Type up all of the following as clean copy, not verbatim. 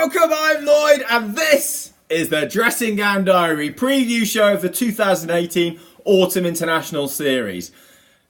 Welcome, I'm Lloyd, and this is the Dressing Gown Diary preview show of the 2018 Autumn International Series.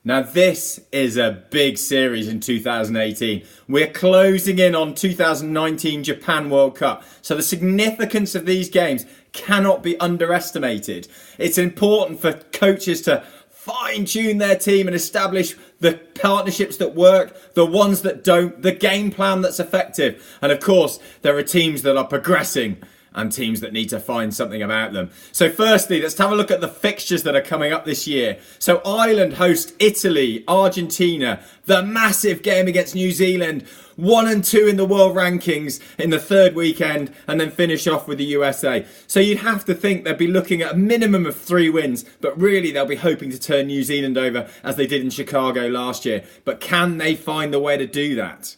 Now, this is a big series in 2018. We're closing in on 2019 Japan World Cup, so the significance of these games cannot be underestimated. It's important for coaches to fine-tune their team and establish the partnerships that work, the ones that don't, the game plan that's effective. And of course, there are teams that are progressing and teams that need to find something about them. So firstly, let's have a look at the fixtures that are coming up this year. So Ireland host Italy, Argentina, the massive game against New Zealand, 1 and 2 in the world rankings in the third weekend, and then finish off with the USA. So you'd have to think they'd be looking at a minimum of 3 wins, but really they'll be hoping to turn New Zealand over as they did in Chicago last year. But can they find the way to do that?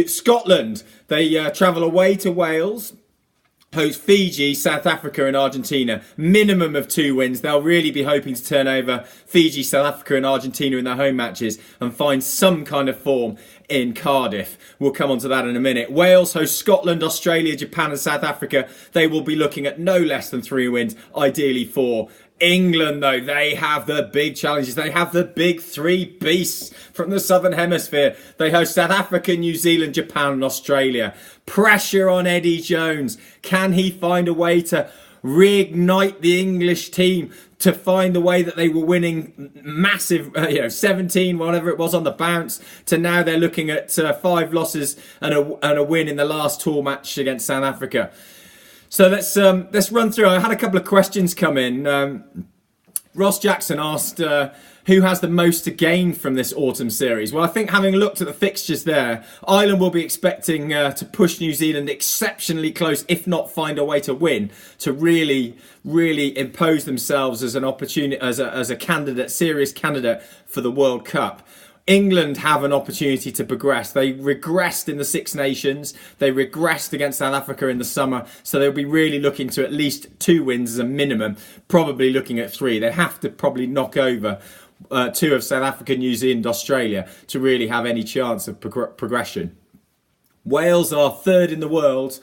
Scotland, they travel away to Wales, host Fiji, South Africa and Argentina. Minimum of 2 wins. They'll really be hoping to turn over Fiji, South Africa and Argentina in their home matches and find some kind of form in Cardiff. We'll come on to that in a minute. Wales host Scotland, Australia, Japan and South Africa. They will be looking at no less than 3 wins, ideally 4. England, though, they have the big challenges. They have the big 3 beasts from the Southern Hemisphere. They host South Africa, New Zealand, Japan and Australia. Pressure on Eddie Jones. Can he find a way to reignite the English team to find the way that they were winning massive, 17, whatever it was on the bounce, to now they're looking at 5 losses and a win in the last tour match against South Africa. So let's run through. I had a couple of questions come in. Ross Jackson asked who has the most to gain from this autumn series. Well, I think having looked at the fixtures there, Ireland will be expecting to push New Zealand exceptionally close, if not find a way to win, to really impose themselves as an opportunity, as a candidate, serious candidate for the World Cup. England have an opportunity to progress. They regressed in the Six Nations. They regressed against South Africa in the summer. So they'll be really looking to at least 2 wins as a minimum, probably looking at 3. They have to probably knock over 2 of South Africa, New Zealand, Australia to really have any chance of progression. Wales are 3rd in the world.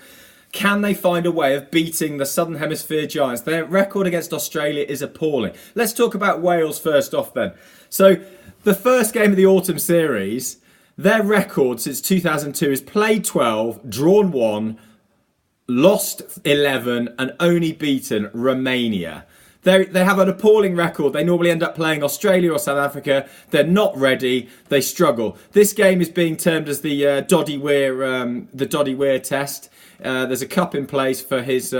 Can they find a way of beating the Southern Hemisphere giants? Their record against Australia is appalling. Let's talk about Wales first off then. So the first game of the autumn series, their record since 2002 is played 12, drawn 1, lost 11 and only beaten Romania. They have an appalling record. They normally end up playing Australia or South Africa. They're not ready. They struggle. This game is being termed as the Doddy Weir test. There's a cup in place for his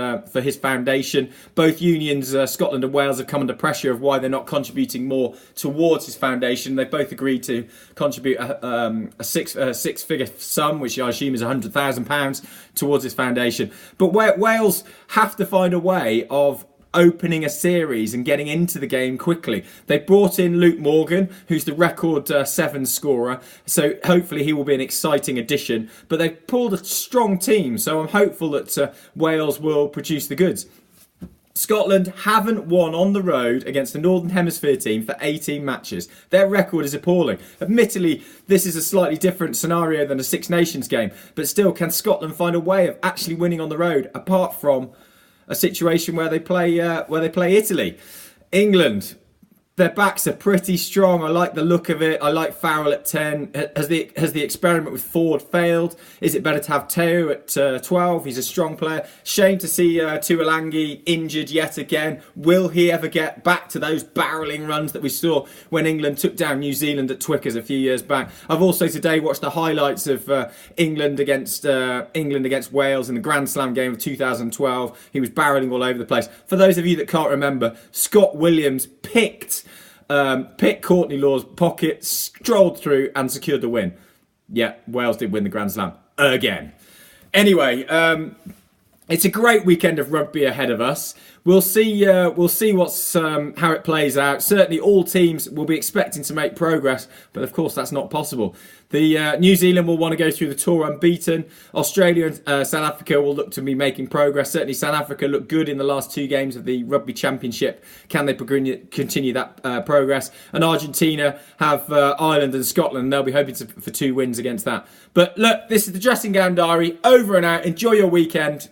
foundation. Both unions, Scotland and Wales, have come under pressure of why they're not contributing more towards his foundation. They've both agreed to contribute a six-figure sum, which I assume is £100,000, towards his foundation. But Wales have to find a way of opening a series and getting into the game quickly. They brought in Luke Morgan, who's the record 7 scorer, so hopefully he will be an exciting addition. But they've pulled a strong team, so I'm hopeful that Wales will produce the goods. Scotland haven't won on the road against the Northern Hemisphere team for 18 matches. Their record is appalling. Admittedly, this is a slightly different scenario than a Six Nations game, but still, can Scotland find a way of actually winning on the road, apart from a situation where they play Italy? England, their backs are pretty strong. I like the look of it. I like Farrell at 10. Has the experiment with Ford failed? Is it better to have Teo at 12? He's a strong player. Shame to see Tuolangi injured yet again. Will he ever get back to those barrelling runs that we saw when England took down New Zealand at Twickers a few years back? I've also today watched the highlights of England against Wales in the Grand Slam game of 2012. He was barrelling all over the place. For those of you that can't remember, Scott Williams picked Courtney Law's pocket, strolled through and secured the win. Yeah, Wales did win the Grand Slam again. Anyway, it's a great weekend of rugby ahead of us. We'll see what's how it plays out. Certainly all teams will be expecting to make progress, but of course that's not possible. The New Zealand will want to go through the tour unbeaten. Australia and South Africa will look to be making progress. Certainly South Africa looked good in the last 2 games of the Rugby Championship. Can they continue that progress? And Argentina have Ireland and Scotland, and they'll be hoping for 2 wins against that. But look, this is the Dressing Gown Diary. Over and out. Enjoy your weekend.